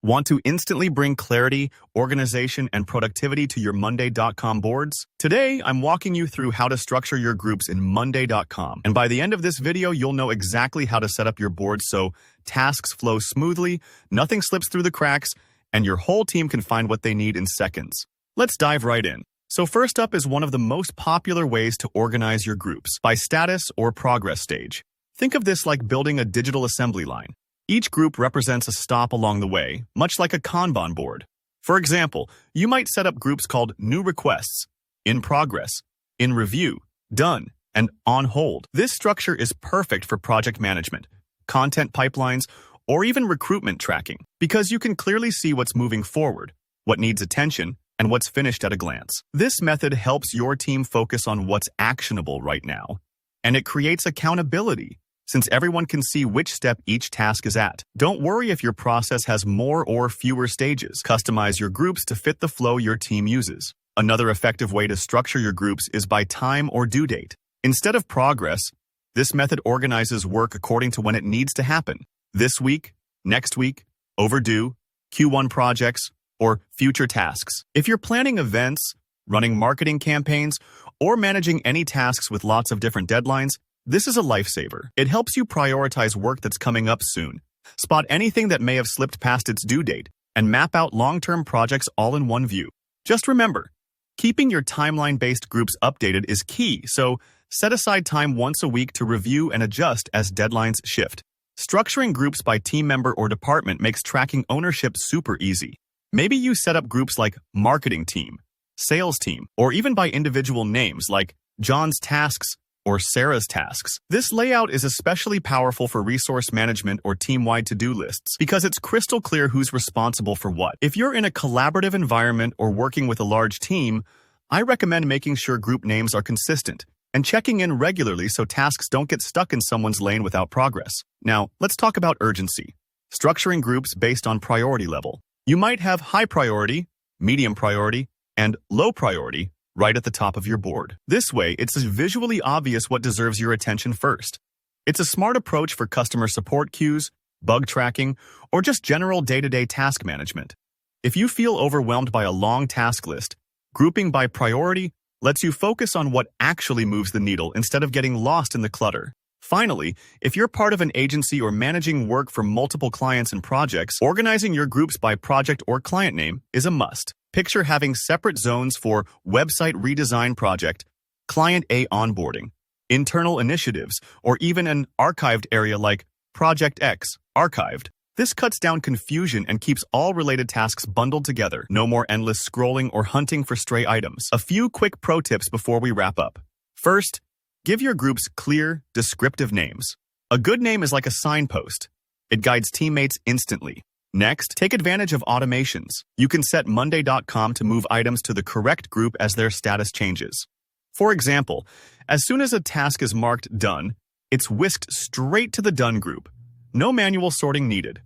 Want to instantly bring clarity, organization, and productivity to your Monday.com boards? Today, I'm walking you through how to structure your groups in Monday.com. And by the end of this video, you'll know exactly how to set up your board so tasks flow smoothly, nothing slips through the cracks, and your whole team can find what they need in seconds. Let's dive right in. So first up is one of the most popular ways to organize your groups, by status or progress stage. Think of this like building a digital assembly line. Each group represents a stop along the way, much like a Kanban board. For example, you might set up groups called New Requests, In Progress, In Review, Done, and On Hold. This structure is perfect for project management, content pipelines, or even recruitment tracking, because you can clearly see what's moving forward, what needs attention, and what's finished at a glance. This method helps your team focus on what's actionable right now, and it creates accountability, since everyone can see which step each task is at. Don't worry if your process has more or fewer stages. Customize your groups to fit the flow your team uses. Another effective way to structure your groups is by time or due date. Instead of progress, this method organizes work according to when it needs to happen. This week, next week, overdue, Q1 projects, or future tasks. If you're planning events, running marketing campaigns, or managing any tasks with lots of different deadlines, this is a lifesaver. It helps you prioritize work that's coming up soon, spot anything that may have slipped past its due date, and map out long-term projects all in one view. Just remember, keeping your timeline-based groups updated is key, so set aside time once a week to review and adjust as deadlines shift. Structuring groups by team member or department makes tracking ownership super easy. Maybe you set up groups like Marketing Team, Sales Team, or even by individual names like John's Tasks or Sarah's Tasks. This layout is especially powerful for resource management or team-wide to-do lists because it's crystal clear who's responsible for what. If you're in a collaborative environment or working with a large team, I recommend making sure group names are consistent and checking in regularly so tasks don't get stuck in someone's lane without progress. Now, let's talk about urgency. Structuring groups based on priority level. You might have high priority, medium priority, and low priority right at the top of your board. This way, it's visually obvious what deserves your attention first. It's a smart approach for customer support queues, bug tracking, or just general day-to-day task management. If you feel overwhelmed by a long task list, grouping by priority lets you focus on what actually moves the needle instead of getting lost in the clutter. Finally, if you're part of an agency or managing work for multiple clients and projects, organizing your groups by project or client name is a must. Picture having separate zones for website redesign project, client A onboarding, internal initiatives, or even an archived area like Project X, archived. This cuts down confusion and keeps all related tasks bundled together. No more endless scrolling or hunting for stray items. A few quick pro tips before we wrap up. First, give your groups clear, descriptive names. A good name is like a signpost. It guides teammates instantly. Next, take advantage of automations. You can set Monday.com to move items to the correct group as their status changes. For example, as soon as a task is marked done, it's whisked straight to the done group. No manual sorting needed.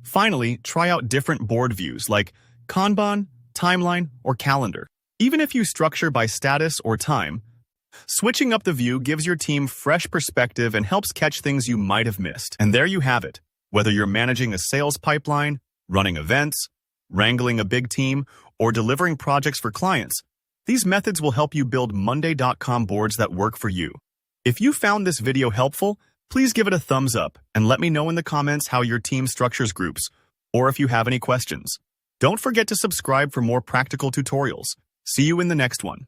Finally, try out different board views like Kanban, Timeline, or Calendar. Even if you structure by status or time, switching up the view gives your team fresh perspective and helps catch things you might have missed. And there you have it. Whether you're managing a sales pipeline, running events, wrangling a big team, or delivering projects for clients, these methods will help you build Monday.com boards that work for you. If you found this video helpful, please give it a thumbs up and let me know in the comments how your team structures groups, or if you have any questions. Don't forget to subscribe for more practical tutorials. See you in the next one.